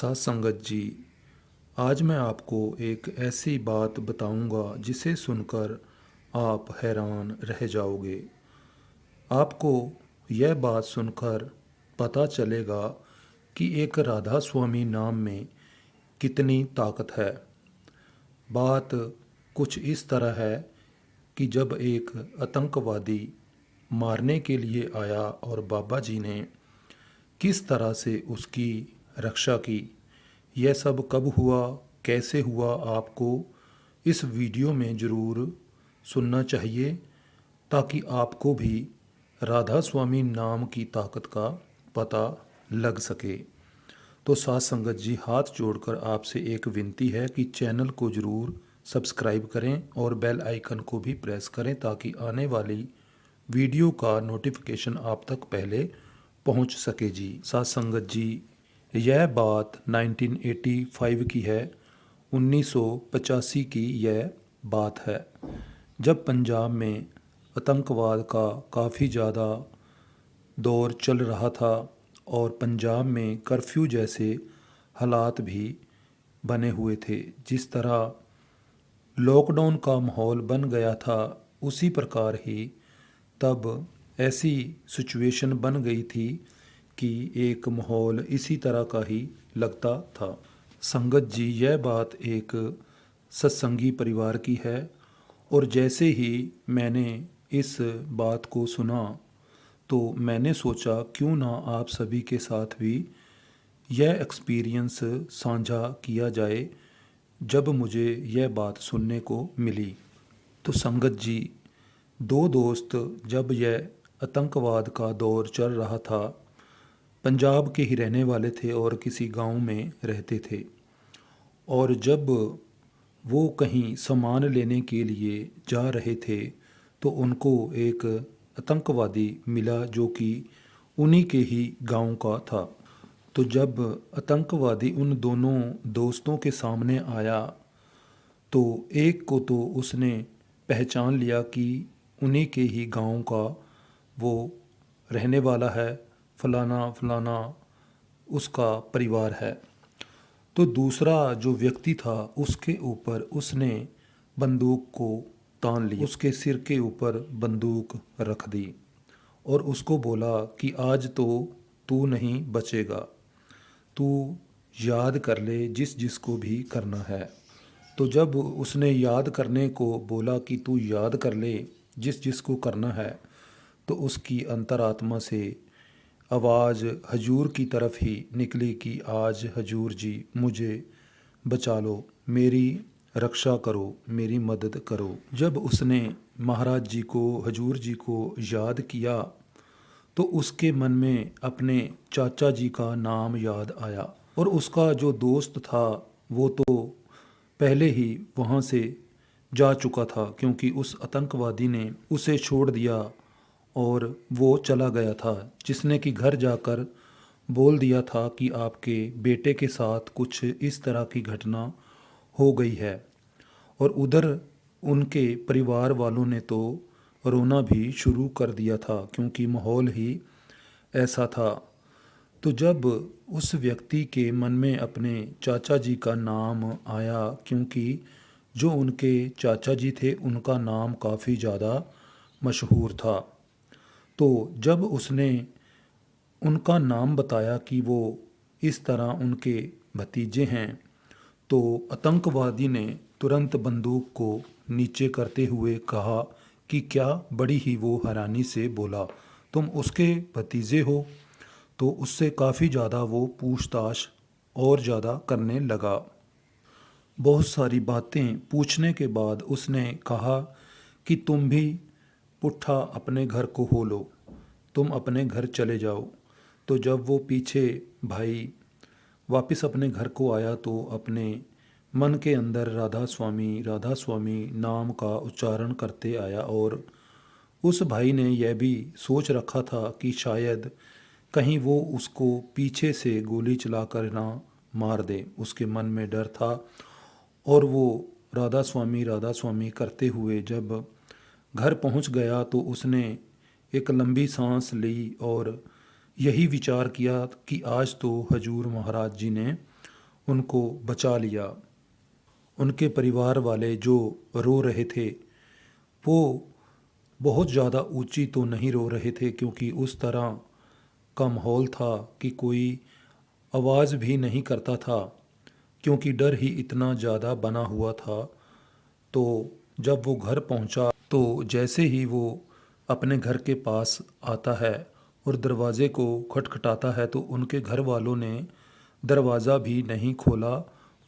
साथ संगत जी, आज मैं आपको एक ऐसी बात बताऊंगा जिसे सुनकर आप हैरान रह जाओगे। आपको यह बात सुनकर पता चलेगा कि एक राधा स्वामी नाम में कितनी ताकत है। बात कुछ इस तरह है कि जब एक आतंकवादी मारने के लिए आया और बाबा जी ने किस तरह से उसकी रक्षा की, यह सब कब हुआ, कैसे हुआ, आपको इस वीडियो में ज़रूर सुनना चाहिए ताकि आपको भी राधा स्वामी नाम की ताकत का पता लग सके। तो साथ संगत जी, हाथ जोड़कर आपसे एक विनती है कि चैनल को ज़रूर सब्सक्राइब करें और बेल आइकन को भी प्रेस करें ताकि आने वाली वीडियो का नोटिफिकेशन आप तक पहले पहुंच सके जी। साथ संगत जी, यह बात 1985 की है, 1985 की यह बात है, जब पंजाब में आतंकवाद का काफ़ी ज़्यादा दौर चल रहा था और पंजाब में कर्फ्यू जैसे हालात भी बने हुए थे। जिस तरह लॉकडाउन का माहौल बन गया था, उसी प्रकार ही तब ऐसी सिचुएशन बन गई थी कि एक माहौल इसी तरह का ही लगता था। संगत जी, यह बात एक सत्संगी परिवार की है और जैसे ही मैंने इस बात को सुना तो मैंने सोचा क्यों ना आप सभी के साथ भी यह एक्सपीरियंस साझा किया जाए जब मुझे यह बात सुनने को मिली। तो संगत जी, दो दोस्त, जब यह आतंकवाद का दौर चल रहा था, पंजाब के ही रहने वाले थे और किसी गांव में रहते थे, और जब वो कहीं सामान लेने के लिए जा रहे थे तो उनको एक आतंकवादी मिला जो कि उन्हीं के ही गांव का था। तो जब आतंकवादी उन दोनों दोस्तों के सामने आया तो एक को तो उसने पहचान लिया कि उन्हीं के ही गांव का वो रहने वाला है, फलाना फलाना उसका परिवार है। तो दूसरा जो व्यक्ति था उसके ऊपर उसने बंदूक को तान लिया, उसके सिर के ऊपर बंदूक रख दी और उसको बोला कि आज तो तू नहीं बचेगा, तू याद कर ले जिस जिसको भी करना है। तो जब उसने याद करने को बोला कि तू याद कर ले जिस जिसको करना है, तो उसकी अंतरात्मा से आवाज़ हजूर की तरफ ही निकली कि आज हजूर जी मुझे बचा लो, मेरी रक्षा करो, मेरी मदद करो। जब उसने महाराज जी को, हजूर जी को याद किया तो उसके मन में अपने चाचा जी का नाम याद आया और उसका जो दोस्त था वो तो पहले ही वहाँ से जा चुका था क्योंकि उस आतंकवादी ने उसे छोड़ दिया और वो चला गया था, जिसने कि घर जाकर बोल दिया था कि आपके बेटे के साथ कुछ इस तरह की घटना हो गई है। और उधर उनके परिवार वालों ने तो रोना भी शुरू कर दिया था क्योंकि माहौल ही ऐसा था। तो जब उस व्यक्ति के मन में अपने चाचा जी का नाम आया, क्योंकि जो उनके चाचा जी थे उनका नाम काफ़ी ज़्यादा मशहूर था, तो जब उसने उनका नाम बताया कि वो इस तरह उनके भतीजे हैं, तो आतंकवादी ने तुरंत बंदूक को नीचे करते हुए कहा कि क्या बड़ी ही वो हैरानी से बोला, तुम उसके भतीजे हो? तो उससे काफ़ी ज़्यादा वो पूछताछ और ज़्यादा करने लगा। बहुत सारी बातें पूछने के बाद उसने कहा कि तुम भी पुट्ठा अपने घर को हो लो, तुम अपने घर चले जाओ। तो जब वो पीछे भाई वापस अपने घर को आया तो अपने मन के अंदर राधा स्वामी नाम का उच्चारण करते आया और उस भाई ने यह भी सोच रखा था कि शायद कहीं वो उसको पीछे से गोली चलाकर ना मार दे। उसके मन में डर था और वो राधा स्वामी करते हुए जब घर पहुंच गया तो उसने एक लंबी सांस ली और यही विचार किया कि आज तो हजूर महाराज जी ने उनको बचा लिया। उनके परिवार वाले जो रो रहे थे वो बहुत ज़्यादा ऊंची तो नहीं रो रहे थे, क्योंकि उस तरह का माहौल था कि कोई आवाज़ भी नहीं करता था, क्योंकि डर ही इतना ज़्यादा बना हुआ था। तो जब वो घर पहुंचा तो जैसे ही वो अपने घर के पास आता है और दरवाज़े को खटखटाता है तो उनके घर वालों ने दरवाज़ा भी नहीं खोला।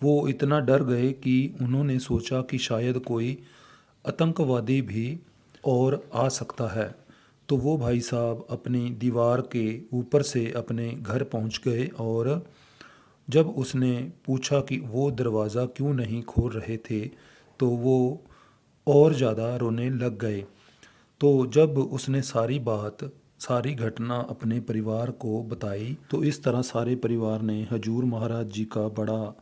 वो इतना डर गए कि उन्होंने सोचा कि शायद कोई आतंकवादी भी और आ सकता है। तो वो भाई साहब अपनी दीवार के ऊपर से अपने घर पहुंच गए, और जब उसने पूछा कि वो दरवाज़ा क्यों नहीं खोल रहे थे तो वो और ज़्यादा रोने लग गए। तो जब उसने सारी बात, सारी घटना अपने परिवार को बताई तो इस तरह सारे परिवार ने हजूर महाराज जी का बड़ा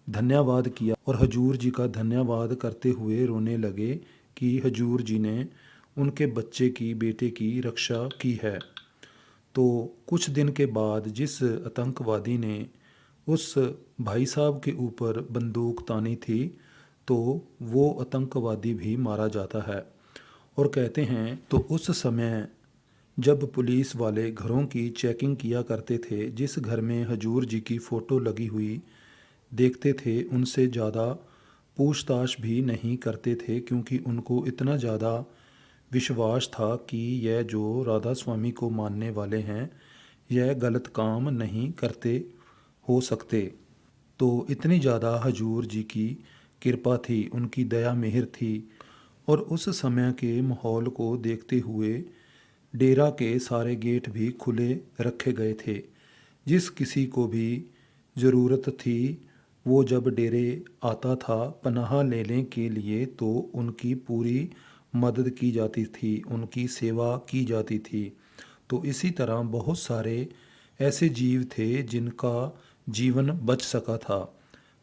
धन्यवाद किया, और हजूर जी का धन्यवाद करते हुए रोने लगे कि हजूर जी ने उनके बच्चे की, बेटे की रक्षा की है। तो कुछ दिन के बाद जिस आतंकवादी ने उस भाई साहब के ऊपर बंदूक तानी थी तो वो आतंकवादी भी मारा जाता है। और कहते हैं तो उस समय जब पुलिस वाले घरों की चेकिंग किया करते थे, जिस घर में हजूर जी की फ़ोटो लगी हुई देखते थे उनसे ज़्यादा पूछताछ भी नहीं करते थे, क्योंकि उनको इतना ज़्यादा विश्वास था कि यह जो राधा स्वामी को मानने वाले हैं यह गलत काम नहीं करते हो सकते। तो इतनी ज़्यादा हजूर जी की कृपा थी, उनकी दया मेहर थी। और उस समय के माहौल को देखते हुए डेरा के सारे गेट भी खुले रखे गए थे। जिस किसी को भी ज़रूरत थी वो जब डेरे आता था पनाह लेने के लिए तो उनकी पूरी मदद की जाती थी, उनकी सेवा की जाती थी। तो इसी तरह बहुत सारे ऐसे जीव थे जिनका जीवन बच सका था।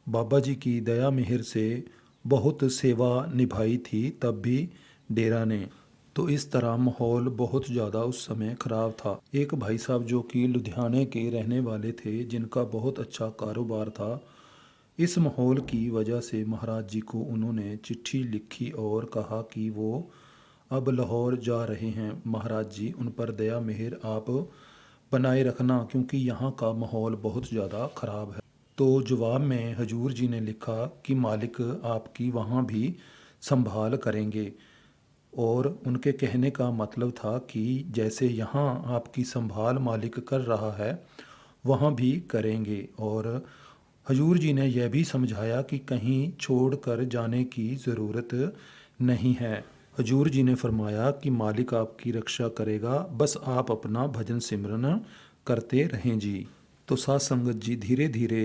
बाबा जी की दया मेहर से बहुत सेवा निभाई थी तब भी डेरा ने। तो इस तरह माहौल बहुत ज़्यादा उस समय ख़राब था। एक भाई साहब जो कि लुधियाने के रहने वाले थे, जिनका बहुत अच्छा कारोबार था, इस माहौल की वजह से महाराज जी को उन्होंने चिट्ठी लिखी और कहा कि वो अब लाहौर जा रहे हैं। महाराज जी उन पर दया मेहर आप बनाए रखना, क्योंकि यहाँ का माहौल बहुत ज़्यादा ख़राब है। तो जवाब में हजूर जी ने लिखा कि मालिक आपकी वहाँ भी संभाल करेंगे। और उनके कहने का मतलब था कि जैसे यहाँ आपकी संभाल मालिक कर रहा है वहाँ भी करेंगे। और हजूर जी ने यह भी समझाया कि कहीं छोड़ कर जाने की ज़रूरत नहीं है। हजूर जी ने फरमाया कि मालिक आपकी रक्षा करेगा, बस आप अपना भजन सिमरन करते रहें जी। तो साथ संगत जी धीरे धीरे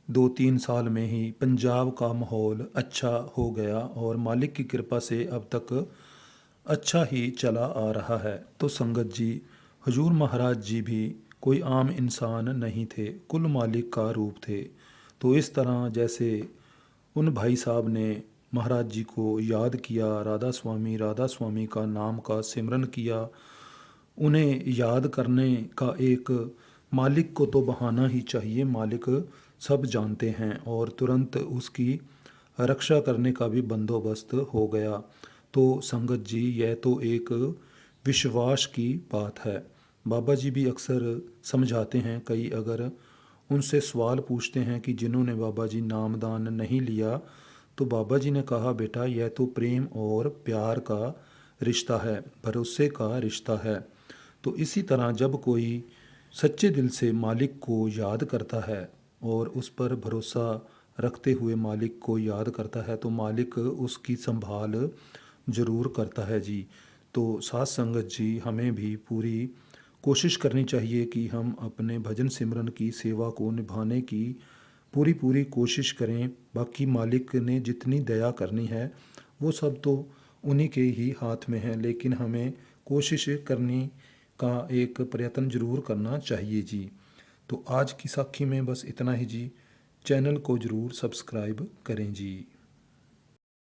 2-3 साल में ही पंजाब का माहौल अच्छा हो गया और मालिक की कृपा से अब तक अच्छा ही चला आ रहा है। तो संगत जी हजूर महाराज जी भी कोई आम इंसान नहीं थे, कुल मालिक का रूप थे। तो इस तरह जैसे उन भाई साहब ने महाराज जी को याद किया, राधा स्वामी का नाम का सिमरन किया, उन्हें याद करने का एक मालिक को तो बहाना ही चाहिए, मालिक सब जानते हैं, और तुरंत उसकी रक्षा करने का भी बंदोबस्त हो गया। तो संगत जी यह तो एक विश्वास की बात है। बाबा जी भी अक्सर समझाते हैं, कई अगर उनसे सवाल पूछते हैं कि जिन्होंने बाबा जी नामदान नहीं लिया, तो बाबा जी ने कहा बेटा यह तो प्रेम और प्यार का रिश्ता है, भरोसे का रिश्ता है। तो इसी तरह जब कोई सच्चे दिल से मालिक को याद करता है और उस पर भरोसा रखते हुए मालिक को याद करता है तो मालिक उसकी संभाल ज़रूर करता है जी। तो साथ संगत जी हमें भी पूरी कोशिश करनी चाहिए कि हम अपने भजन सिमरन की सेवा को निभाने की पूरी पूरी कोशिश करें। बाकी मालिक ने जितनी दया करनी है वो सब तो उन्हीं के ही हाथ में है, लेकिन हमें कोशिश करनी का एक प्रयत्न ज़रूर करना चाहिए जी। तो आज की साखी में बस इतना ही जी। चैनल को ज़रूर सब्सक्राइब करें जी।